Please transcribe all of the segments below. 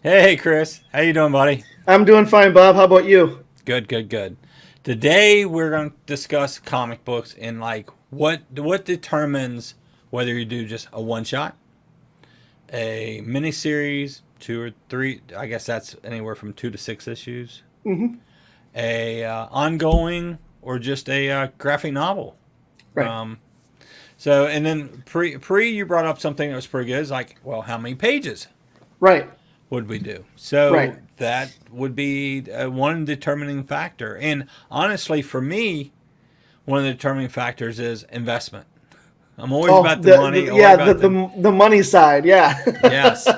Hey, Chris. How you doing, buddy? I'm doing fine, Bob. How about you? Good, good, good. Today we're going to discuss comic books and like what determines whether you do just a one shot, a miniseries, two or three. I guess that's anywhere from 2 to 6 issues. Hmm. A ongoing or just a graphic novel. Right, Um, so and then pre you brought up something that was pretty good. It's like, well, how many pages right, would we do? So right. that would be one determining factor. And honestly, for me, one of the determining factors is investment. I'm always Oh, about the money, always yeah, the, about the the the money side, yeah. yes.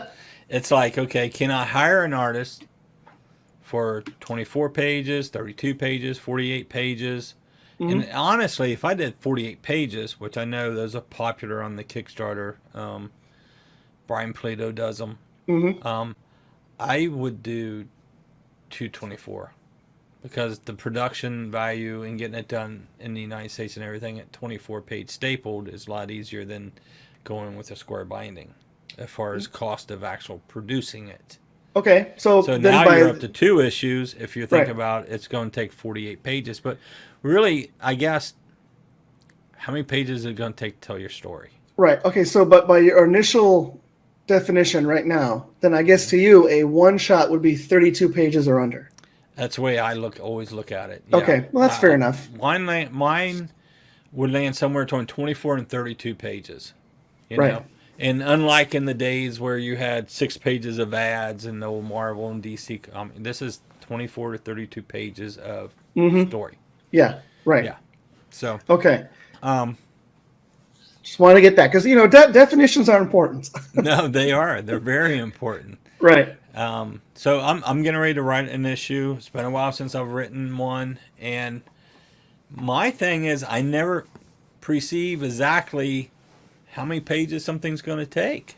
It's like, okay, can I hire an artist for 24 pages, 32 pages, 48 pages? And Hmm. honestly, if I did 48 pages, which I know those are popular on the Kickstarter, Brian Plato does them. Hmm. Um, I would do 224 because the production value and getting it done in the United States and everything at 24 page stapled is a lot easier than going with a square binding as far as cost of actual producing it. Okay, so So then now you're up by to 2 issues if you think right, about it's going to take 48 pages. But really, I guess, how many pages is it going to take to tell your story? right. Okay, so but by your initial definition right now, then I guess to you a one shot would be 32 pages or under. That's the way I always look at it. Yeah. Okay, well that's fair enough. Mine would land somewhere between 24 and 32 pages, you Right. know. And unlike in the days where you had 6 pages of ads in the old Marvel and DC, this is 24 to 32 pages of Hmm. story. Yeah. Right. Yeah. So, Okay. um, Just want to get that because definitions are important. no, they are. They're very important. Right. So I'm getting ready to write an issue. It's been a while since I've written one, and my thing is I never perceive exactly how many pages something's going to take.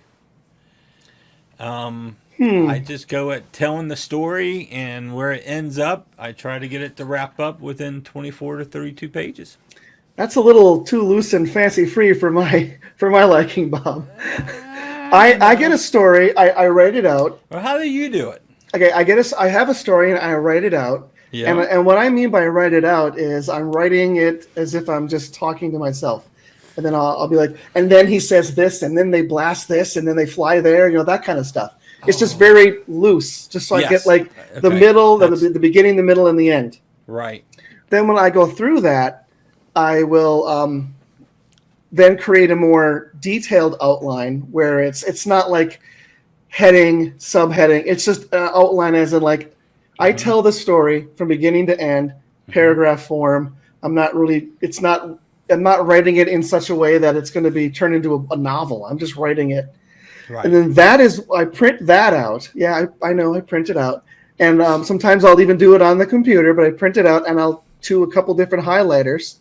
I Hmm. just go at telling the story, and where it ends up, I try to get it to wrap up within 24 to 32 pages. That's a little too loose and fancy free for my liking, Bob. I get a No. story, I write it out. Well, how do you do it? Okay, I have a story and I write it out. And Yeah. and what I mean by write it out is I'm writing it as if I'm just talking to myself. And then I'll be like, and then he says this, and then they blast this, and then they fly there, that kind of stuff. It's just Oh, very loose, just so I get yes. like the Okay. middle, That's the beginning, the middle, and the end. right. Then when I go through that, I will then create a more detailed outline where it's not like heading, subheading. It's just an outline as in like I Hmm. tell the story from beginning to end, Hmm. paragraph form. I'm not writing it in such a way that it's going to be turned into a novel. I'm just writing it. And Right. then I print that out. Yeah, I know I print it out. And sometimes I'll even do it on the computer, but I print it out and I'll do a couple different highlighters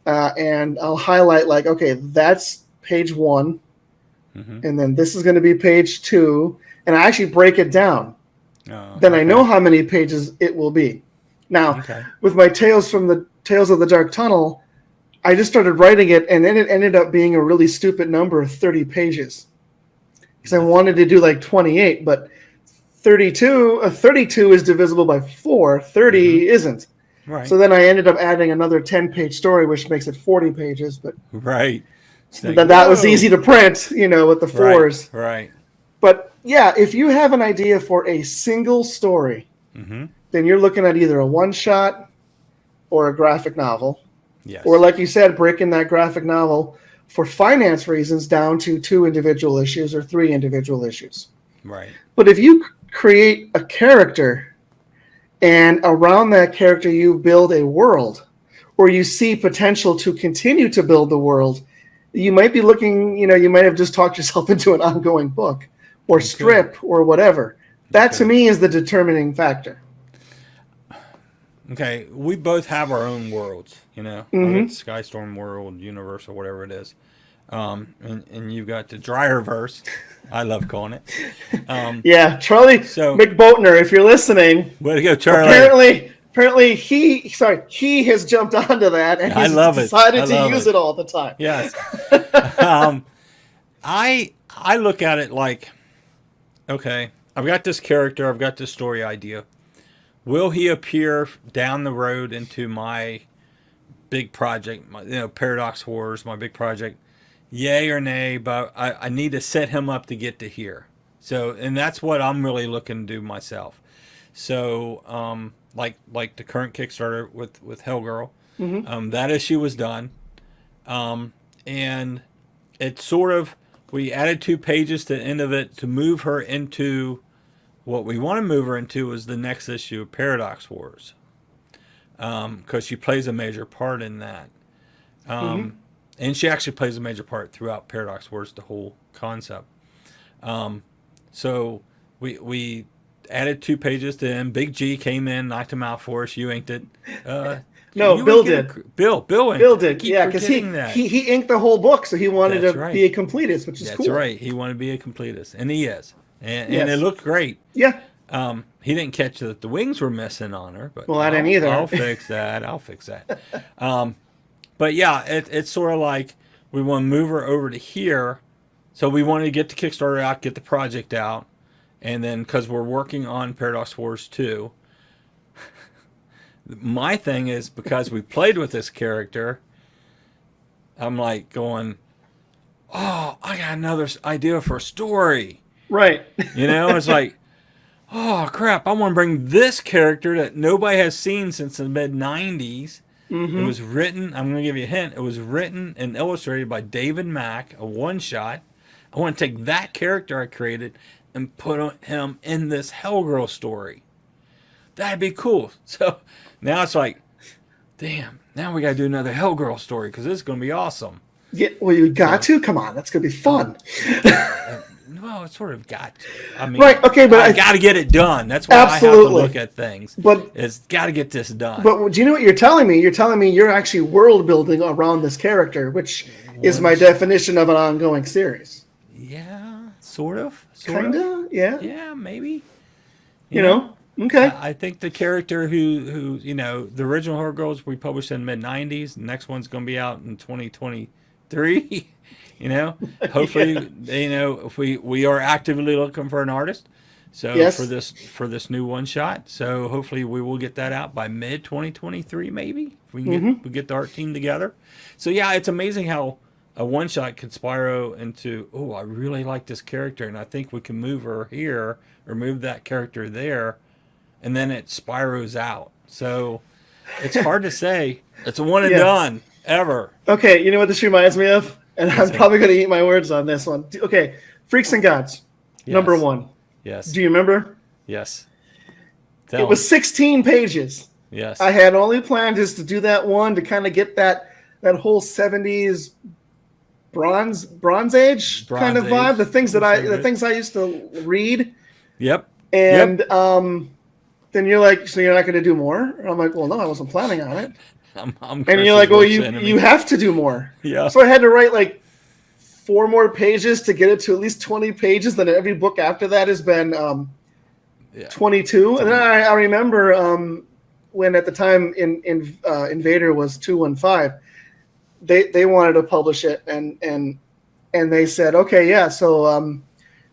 and I'll highlight like, okay, that's page one, Hmm. and then this is going to be page two, and I actually break it down. Oh, Then I know okay. how many pages it will be. Now, Okay. with my Tales of the Dark Tunnel, I just started writing it, and then it ended up being a really stupid number of 30 pages because I That's wanted to do like 28, but 32 is divisible by 4, hmm 30 isn't. right. So then I ended up adding another 10-page story, which makes it 40 pages. But Right. It's like, then that was easy whoa. to print, with the Right. fours. Right. But yeah, if you have an idea for a single story, Hmm. then you're looking at either a one shot or a graphic novel. Or, Yes. like you said, breaking that graphic novel for finance reasons down to 2 individual issues or 3 individual issues. Right. But if you create a character and around that character you build a world, or you see potential to continue to build the world, you might be looking, you might have just talked yourself into an ongoing book or You could. strip or whatever. You That to could. me is the determining factor. Okay. We both have our own worlds. I got the Hmm. Skystorm world, Universal, whatever it is. And you've got the Dryerverse. I love calling it. Um, Yeah, Charlie so McBoatner, if you're listening, way to go, Charlie. apparently he has jumped onto that and I he's love it. I decided to love use it. it all the time. Yes. Um, I look at it like, okay, I've got this character, I've got this story idea. Will he appear down the road into my big project, Paradox Horrors, my big project? Yay or nay, but I need to set him up to get to here. So, and that's what I'm really looking to do myself. So, like the current Kickstarter with Hellgirl, that issue was done, and it's sort of, we added 2 pages to the end of it to move her into what we want to move her into is the next issue of Paradox Wars, because she plays a major part in that. And she actually plays a major part throughout Paradox Wars, the whole concept. So we added 2 pages to him. Big G came in, knocked him out for us. You inked it. No, Bill did. Bill inked Bill it. did. Yeah, because he inked the whole book, so he wanted That's to right. be a completist, which is cool. That's right. He wanted to be a completist, and he is. And it looked great. Yeah. He didn't catch that the wings were missing on her, but I didn't either. I'll fix that. But yeah, it's sort of like we want to move her over to here. So we wanted to get the Kickstarter out, get the project out, and then because we're working on Paradox Wars 2, my thing is because we played with this character, I'm like going, oh, I got another idea for a story. Right. It's like, oh crap, I want to bring this character that nobody has seen since the mid-90s. It was written, I'm going to give you a hint, it was written and illustrated by David Mack, a one-shot. I want to take that character I created and put him in this Hellgirl story. That'd be cool. So now it's like, damn, now we got to do another Hellgirl story because this is going to be awesome. Yeah, well, you got to? Come on, that's going to be fun. Well, it's sort of got to. I mean, right, okay, but I got to get it done. That's why I have to look at things. But it's got to get this done. But do you know what you're telling me? You're telling me you're actually world building around this character, which is my definition of an ongoing series. Yeah, sort of. Kinda, yeah. Yeah, maybe. You know? Okay. I think the character who the original Horror Girls we published in the mid-90s. The next one's going to be out in 2023. Hopefully, if we are actively looking for an artist. So yes. for this new one shot. So hopefully we will get that out by mid 2023, maybe if we can get the art team together. So yeah, it's amazing how a one shot could spiral into, oh, I really like this character, and I think we can move her here or move that character there, and then it spirals out. So it's hard to say. It's a one and done ever. Okay, you know what this reminds me of? And I'm probably going to eat my words on this one. Okay, Freaks and Gods, number 1. Yes. Do you remember? Yes. It was 16 pages. Yes. I had only planned just to do that one to kind of get that whole 70s Bronze Age kind of vibe. The things I used to read. Yep. And then you're like, so you're not going to do more? And I'm like, well, no, I wasn't planning on it. And you're like, well, you have to do more. Yeah. So I had to write like 4 more pages to get it to at least 20 pages. Then every book after that has been 22. And then I remember when at the time Invader was 215, they wanted to publish it and they said, okay, yeah, so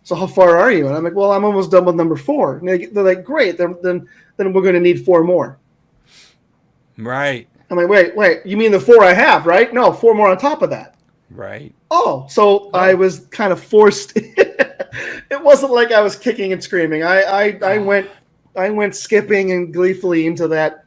how far are you? And I'm like, well, I'm almost done with number 4. And they're like, great, then we're going to need 4 more. Right. I'm like, wait, you mean the 4 I have, right? No, 4 more on top of that. Right. Oh, so I was kind of forced. It wasn't like I was kicking and screaming. I went skipping and gleefully into that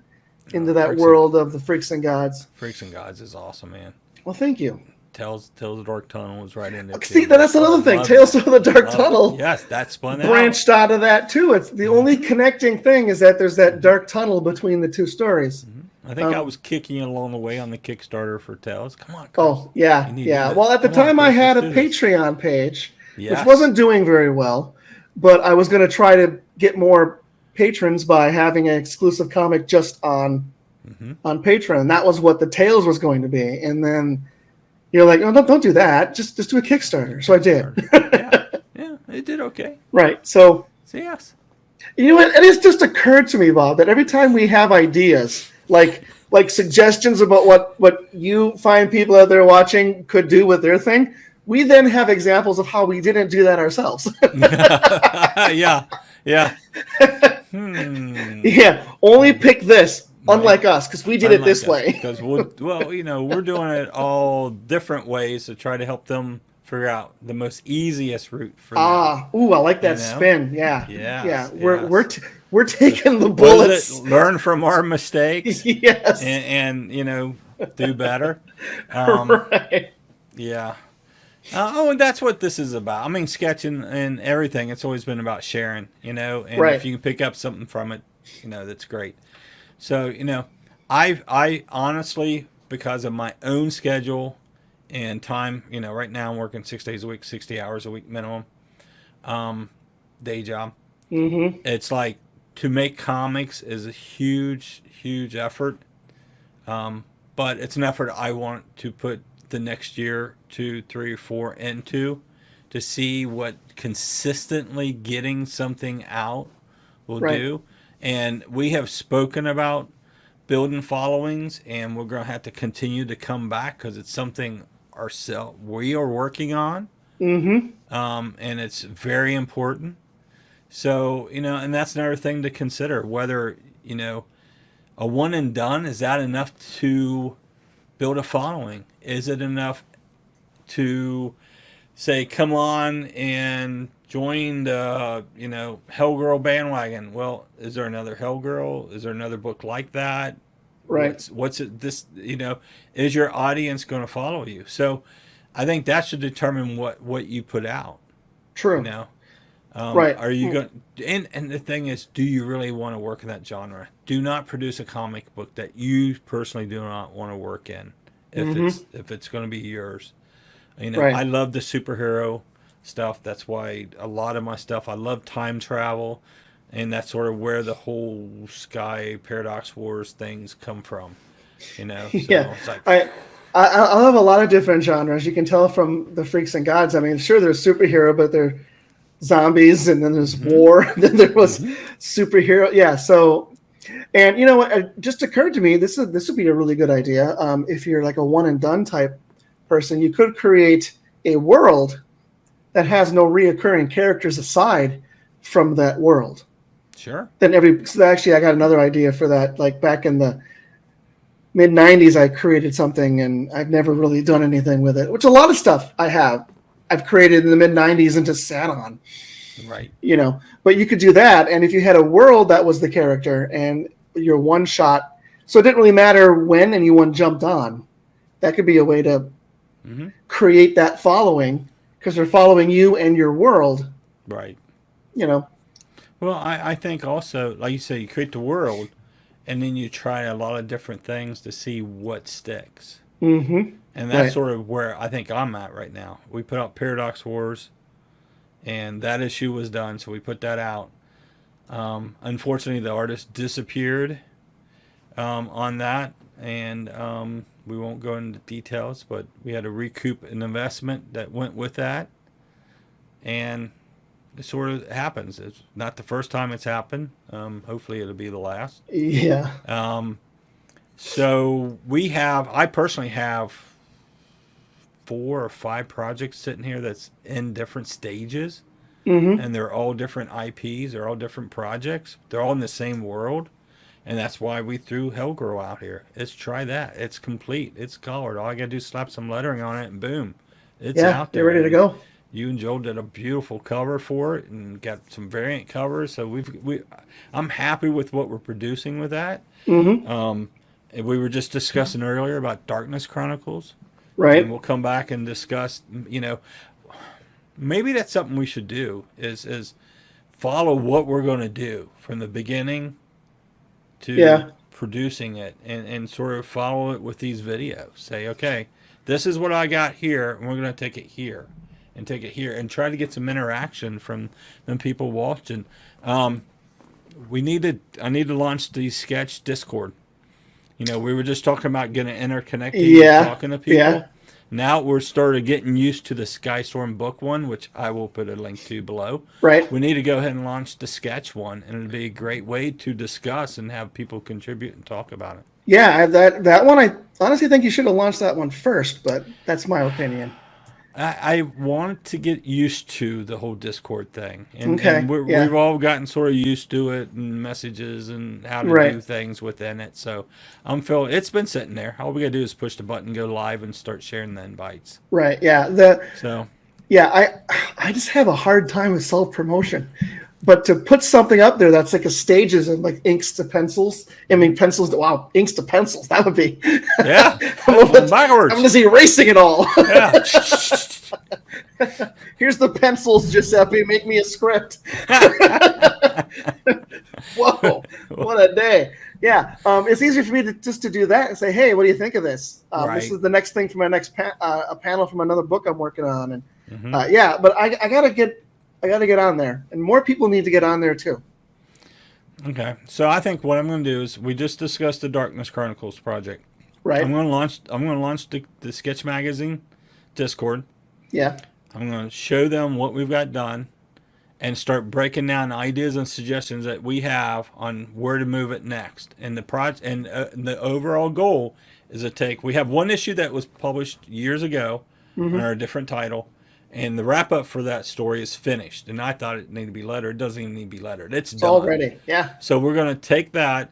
world of the Freaks and Gods. Freaks and Gods is awesome, man. Well, thank you. Tales of the Dark Tunnel was right in there. See, that's another thing. Tales of the Dark Tunnel. Yes, that's spun branched out of that too. It's the only connecting thing is that there's that dark tunnel between the 2 stories. I think I was kicking it along the way on the Kickstarter for Tales. Come on, Chris. Oh, yeah. Well, at the time I had a Patreon page, which wasn't doing very well, but I was going to try to get more patrons by having an exclusive comic just on Patreon. And that was what the Tales was going to be. And then you're like, oh, don't do that. Just do a Kickstarter. So I did. Yeah, it did okay. Right. So yes. You know what? It has just occurred to me, Bob, that every time we have ideas, like suggestions about what you find people out there watching could do with their thing, we then have examples of how we didn't do that ourselves. Yeah, yeah. Hmm. Yeah, only pick this, unlike us, because we did it this way. Because we're doing it all different ways to try to help them figure out the most easiest route for them. Ooh, I like that You know? spin. Yeah, Yes, yeah. yes. We're taking the What bullets. is it? Learn from our mistakes Yes, and do better. right. Yeah. And that's what this is about. I mean, sketching and everything, it's always been about sharing, and Right. if you can pick up something from it, that's great. So, I honestly, because of my own schedule and time, right now I'm working 6 days a week, 60 hours a week minimum, day job. Mm-hmm. It's like to make comics is a huge, huge effort. But it's an effort I want to put the next year, 2, 3, 4 into to see what consistently getting something out will Right. do. And we have spoken about building followings, and we're going to have to continue to come back because it's something we are working on, Mm-hmm. and it's very important. So, and that's another thing to consider whether, a one and done, is that enough to build a following? Is it enough to say, come on and join the, Hellgirl bandwagon? Well, is there another Hellgirl? Is there another book like that? Right. What's it, this, is your audience going to follow you? So I think that should determine what you put out, True. Right. Are you going? And the thing is, do you really want to work in that genre? Do not produce a comic book that you personally do not want to work in. If it's going to be yours, Right. I love the superhero stuff. That's why a lot of my stuff. I love time travel, and that's sort of where the whole Sky Paradox Wars things come from. So Yeah. it's like, I love a lot of different genres. You can tell from the Freaks and Gods. I mean, sure, there's superhero, but they're zombies, and then there's war, and then there was superhero. Yeah. So, and you know what? It just occurred to me this would be a really good idea. If you're like a one and done type person, you could create a world that has no reoccurring characters aside from that world. sure. Then so actually, I got another idea for that. Like back in the mid '90s, I created something, and I've never really done anything with it. Which a lot of stuff I've created in the mid '90s and just sat on. Right. But you could do that, and if you had a world that was the character and your one shot, so it didn't really matter when anyone jumped on. That could be a way to create that following because they're following you and your world. Right. Well, I think also, like you say, you create the world, and then you try a lot of different things to see what sticks. Mm-hmm. And that's Right. sort of where I think I'm at right now. We put out Paradox Wars, and that issue was done, so we put that out. Unfortunately, the artist disappeared on that, and we won't go into details, but we had to recoup an investment that went with that. And it sort of happens. It's not the first time it's happened. Hopefully, it'll be the last. Yeah. So I personally have 4 or 5 projects sitting here that's in different stages, and they're all different IPs. They're all different projects. They're all in the same world, and that's why we threw Hellgirl out here. Try that. It's complete. It's colored. All I gotta do is slap some lettering on it, and boom, it's out there. They're ready to go. You and Joel did a beautiful cover for it, and got some variant covers. So I'm happy with what we're producing with that. And we were just discussing earlier about Darkness Chronicles. Right. And we'll come back and discuss, maybe that's something we should do is follow what we're going to do from the beginning to producing it and sort of follow it with these videos. Say, okay, this is what I got here, and we're going to take it here and take it here and try to get some interaction from the people watching. I need to launch the sketch Discord. We were just talking about getting interconnected, talking to people. Yeah. Now we're started getting used to the Skystorm book one, which I will put a link to below. Right. We need to go ahead and launch the sketch one, and it'll be a great way to discuss and have people contribute and talk about it. Yeah, that one, I honestly think you should have launched that one first, but that's my opinion. I want to get used to the whole Discord thing, and Okay, we've yeah, all gotten sort of used to it and messages and how to right, do things within it. So I'm feeling it's been sitting there. All we gotta do is push the button, go live, and start sharing the invites. right, yeah. The So Yeah, I just have a hard time with self promotion. But to put something up there that's like a stages of like inks to pencils. I mean pencils to wow, inks to pencils. That would be yeah, I'm going gonna backwards. see erasing it all. Yeah. Here's the pencils, Giuseppe. Make me a script. Whoa, what a day. Yeah, it's easier for me to just to do that and say, hey, what do you think of this? This Right. is the next thing for my next a panel from another book I'm working on, and Hmm. yeah, but I gotta get on there, and more people need to get on there too. Okay. So I think what I'm going to do is we just discussed the Darkness Chronicles project. Right? I'm going to launch the Sketch Magazine Discord. Yeah. I'm going to show them what we've got done and start breaking down ideas and suggestions that we have on where to move it next. And the overall goal is to take. We have one issue that was published years ago Hmm. under a different title, and the wrap up for that story is finished. And I thought it needed to be lettered. It doesn't even need to be lettered. It's It's all done. ready. Yeah. So we're going to take that,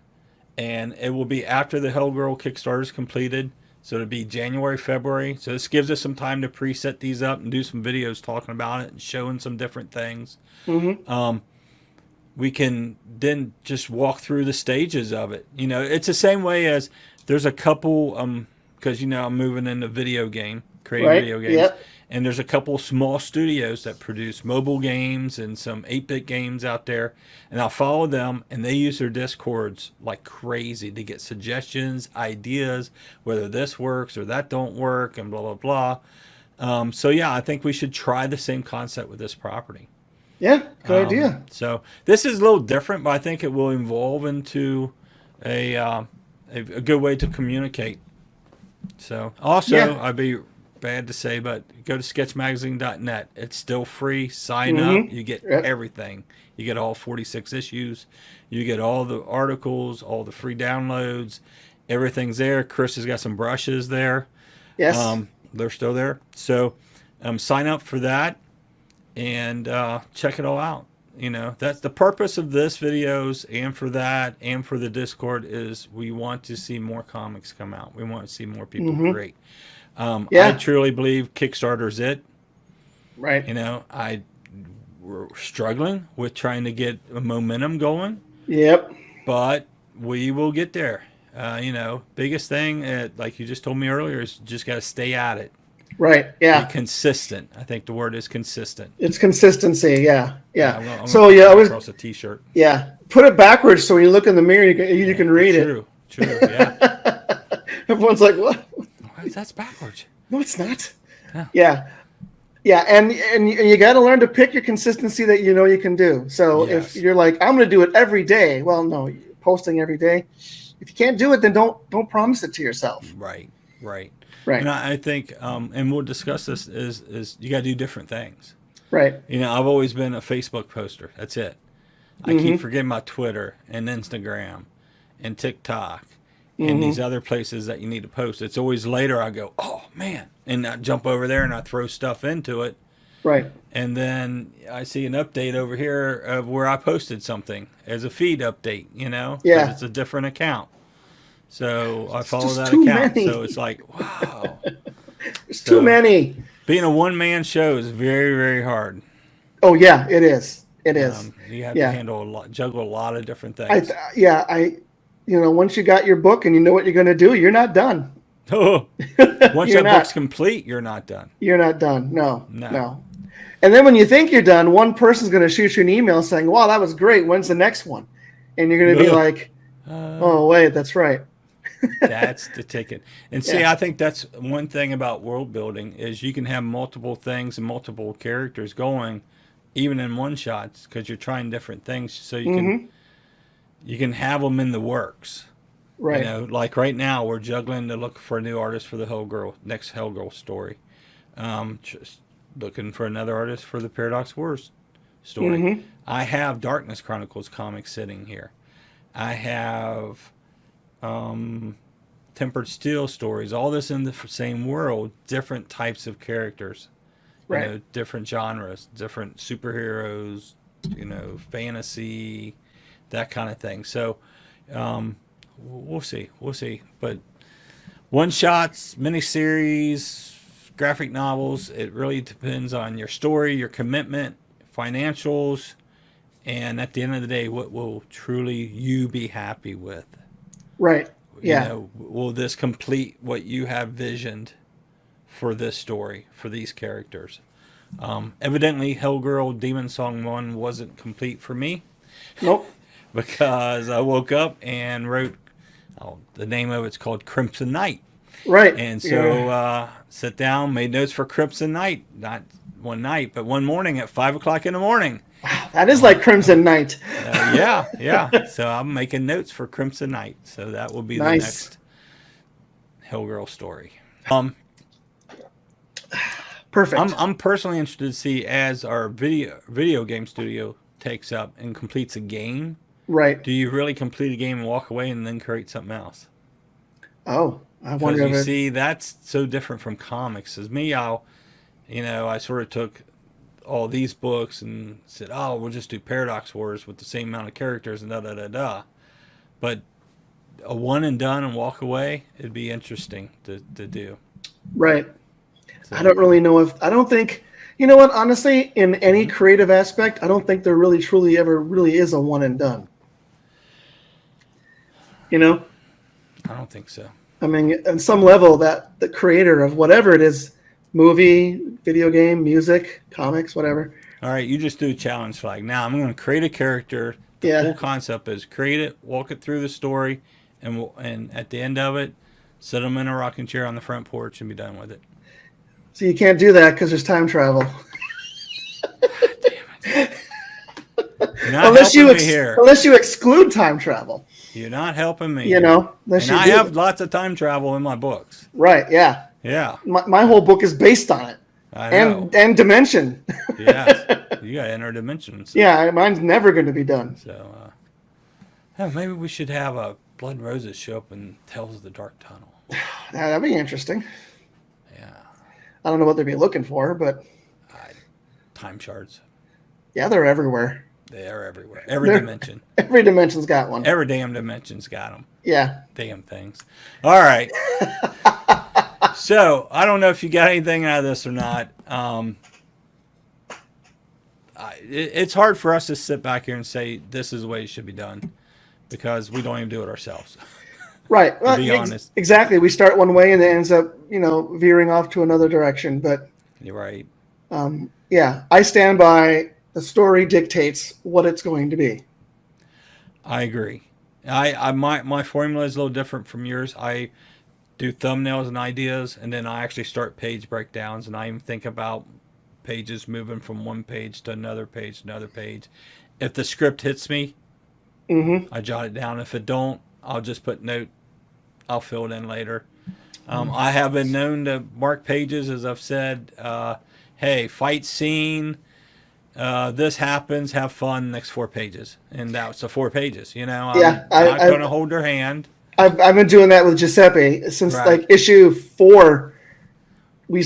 and it will be after the Hellgirl Kickstarter is completed. So it'll be January, February. So this gives us some time to preset these up and do some videos talking about it and showing some different things. Hmm. We can then just walk through the stages of it. You know, it's the same way as there's a couple, because I'm moving into video game, creating Right. video games, Yep. and there's a couple small studios that produce mobile games and some 8-bit games out there, and I'll follow them, and they use their Discords like crazy to get suggestions, ideas, whether this works or that don't work, and blah blah blah. So yeah, I think we should try the same concept with this property. Yeah. Good idea. So this is a little different, but I think it will evolve into a a good way to communicate. So also, Yeah. I'd be bad to say, but go to sketchmagazine.net. It's still free. Sign up. Hmm. You get Yep. everything. You get all 46 issues. You get all the articles, all the free downloads. Everything's there. Chris has got some brushes there. Yes. They're still there. So sign up for that and check it all out. That's the purpose of this videos and for that and for the Discord is we want to see more comics come out. We want to see more people Hmm. create. I Yeah. truly believe Kickstarter's it. Right. We're struggling with trying to get a momentum going, Yep. but we will get there. Biggest thing, like you just told me earlier, is just got to stay at it. Right. Be Yeah. consistent. I think the word is consistent. It's consistency. Yeah. Yeah, Yeah. I'm So gonna yeah, put I that was across a T-shirt. yeah. Put it backwards so when you look in the mirror, you can read it. True, true. Yeah. Everyone's like, what? That's backwards. No, it's not. Yeah. Yeah. Yeah, and you got to learn to pick your consistency that you know you can do. So if Yes. you're like, I'm going to do it every day, well, no, posting every day. If you can't do it, then don't promise it to yourself. Right. Right. Right, And I think, and we'll discuss this, is you got to do different things. right. I've always been a Facebook poster. That's it. I keep forgetting about Twitter and Instagram and TikTok and these other places that you need to post. It's always later I go, oh man, and I jump over there and I throw stuff into it. Right. And then I see an update over here of where I posted something as a feed update, 'cause Yeah. it's a different account. So I follow just that too account. many. So it's like, wow. There's So- too many. Being a one-man show is very, very hard. Oh yeah, it is. It is. You have Yeah. to handle juggle a lot of different I things. once you got your book and you know what you're going to do, you're not done. Once You're that not. book's complete, you're not done. You're not done. No. No. No. And then when you think you're done, one person's going to shoot you an email saying, "Wow, that was great. When's the next one?" And you're going to be Ugh. like, "Oh, wait, that's right." That's the ticket. And see, Yeah. I think that's one thing about world building is you can have multiple things and multiple characters going, even in one shots, because you're trying different things, so you can have them in the works. Right. Like right now, we're juggling to look for a new artist for the next Hellgirl story. Just looking for another artist for the Paradox Wars story. I have Darkness Chronicles comics sitting here. I have Tempered Steel stories, all this in the same world, different types of characters. Right. different genres, different superheroes, fantasy, that kind of thing. So we'll see. We'll see. But one shots, miniseries, graphic novels, it really depends on your story, your commitment, financials, and at the end of the day, what will truly you be happy with? Right. Yeah. Will this complete what you have visioned for this story, for these characters? Evidently, Hellgirl Demon Song 1 wasn't complete for me Nope. because I woke up and wrote, the name of it's called Crimson Knight. Right. And so Yeah. sit down, made notes for Crimson Knight, not one night, but one morning at 5 o'clock in the morning. That is like Crimson Knight. Yeah. So I'm making notes for Crimson Knight. So that will be the Nice. next Hellgirl story. Perfect. I'm personally interested to see as our video game studio takes up and completes a game. Right. Do you really complete a game and walk away and then create something else? Oh, I Because wonder you if see, that's so different from comics. As me, I sort of took all these books and said, oh, we'll just do Paradox Wars with the same amount of characters and da da da da. But a one and done and walk away, it'd be interesting to do. right. So, I don't really know if I don't think you know what, honestly, in any creative aspect, I don't think there really truly ever really is a one and done. You know? I don't think so. I mean, on some level that the creator of whatever it is, movie, video game, music, comics, whatever. All right, you just do a challenge flag. Now I'm going to create a character. The Yeah. whole concept is create it, walk it through the story, and at the end of it, sit them in a rocking chair on the front porch and be done with it. So you can't do that because there's time travel. You're not Unless you helping me here. unless you exclude time travel. You're not helping me. You here. know, unless And you I do. have lots of time travel in my books. Right, yeah. Yeah, My whole book is based on it. I know. And dimension. Yes, you got interdimensions. Yeah, mine's never going to be done. So, maybe we should have a Blood and Roses show up and Tales of the Dark Tunnel. That'd be interesting. Yeah, I don't know what they'd be looking for, but time shards. yeah, they're everywhere. They are everywhere. Every They're- dimension. Every dimension's got one. Every damn dimension's got them. Yeah. Damn things. All right. So I don't know if you got anything out of this or not. It's hard for us to sit back here and say this is the way it should be done because we don't even do it ourselves. Right. Well, be honest. Exactly. We start one way and it ends up, veering off to another direction. But You're right. yeah, I stand by the story dictates what it's going to be. I agree. My formula is a little different from yours. I do thumbnails and ideas, and then I actually start page breakdowns, and I even think about pages moving from one page to another page to another page. If the script hits me, Mm-hmm. I jot it down. If it don't, I'll just put note. I'll fill it in later. I have been known to mark pages, as I've said. Hey, fight scene. This happens. Have fun. Next 4 pages, and that's the 4 pages. I'm Yeah, not going to hold their hand. I've been doing that with Giuseppe since Right. like issue 4. We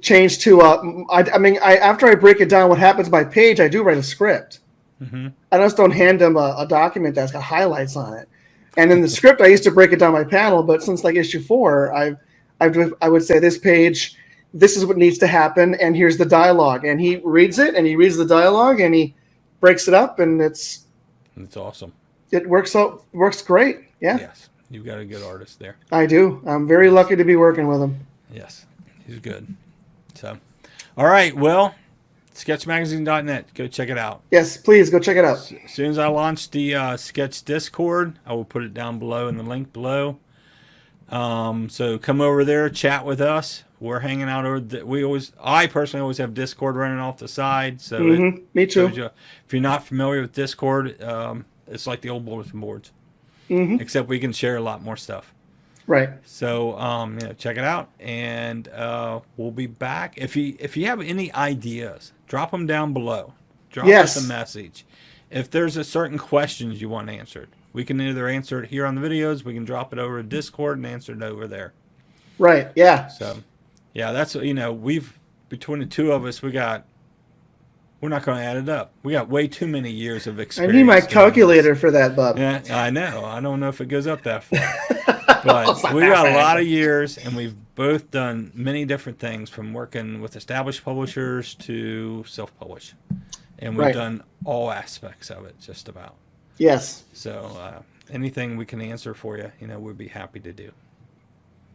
changed to after I break it down what happens by page, I do write a script. Mm-hmm. I just don't hand them a document that's got highlights on it. And in the script, I used to break it down by panel, but since like issue 4, I would say this page, this is what needs to happen, and here's the dialogue. And he reads it, and he reads the dialogue, and he breaks it up, and It's awesome. it works great. Yeah, Yes, you've got a good artist there. I do. I'm very lucky to be working with him. Yes, he's good. So, all right. Well, sketchmagazine.net. Go check it out. Yes, please go check it out. As soon as I launch the Sketch Discord, I will put it down below in the link below. So come over there, chat with us. We're hanging out over. I personally always have Discord running off the side. So Me too. if you're not familiar with Discord, it's like the old bulletin boards, Mm-hmm. except we can share a lot more stuff. Right. So check it out, and we'll be back. If you have any ideas, drop them down below. Drop Yes. us a message. If there's a certain questions you want answered, we can either answer it here on the videos, we can drop it over to Discord and answer it over there. Right. Yeah. So, yeah, that's we've between the two of us, we're not going to add it up. We got way too many years of I experience. need my doing calculator this. for that, Bob. Yeah, I know. I don't know if it goes up that far. But we got a lot of years, and we've both done many different things, from working with established publishers to self-publish. And we've Right. done all aspects of it, just about. Yes. So anything we can answer for you, we'd be happy to do.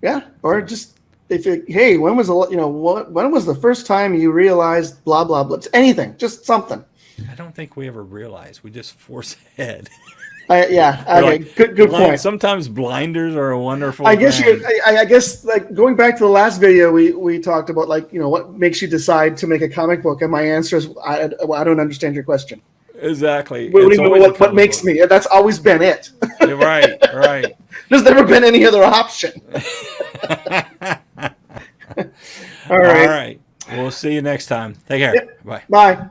Yeah. Or just hey, when was when was the first time you realized blah blah blah? It's anything, just something. I don't think we ever realized. We just force ahead. Yeah. We're Okay. like, Good point. Sometimes blinders are a wonderful I guess thing. I guess like going back to the last video, we talked about what makes you decide to make a comic book, and my answer is I don't understand your question. Exactly. What do It's you mean, always a what makes comic me? That's always been it. book. Right. There's never been any other option. All right. All right. We'll see you next time. Take care. Bye. Bye.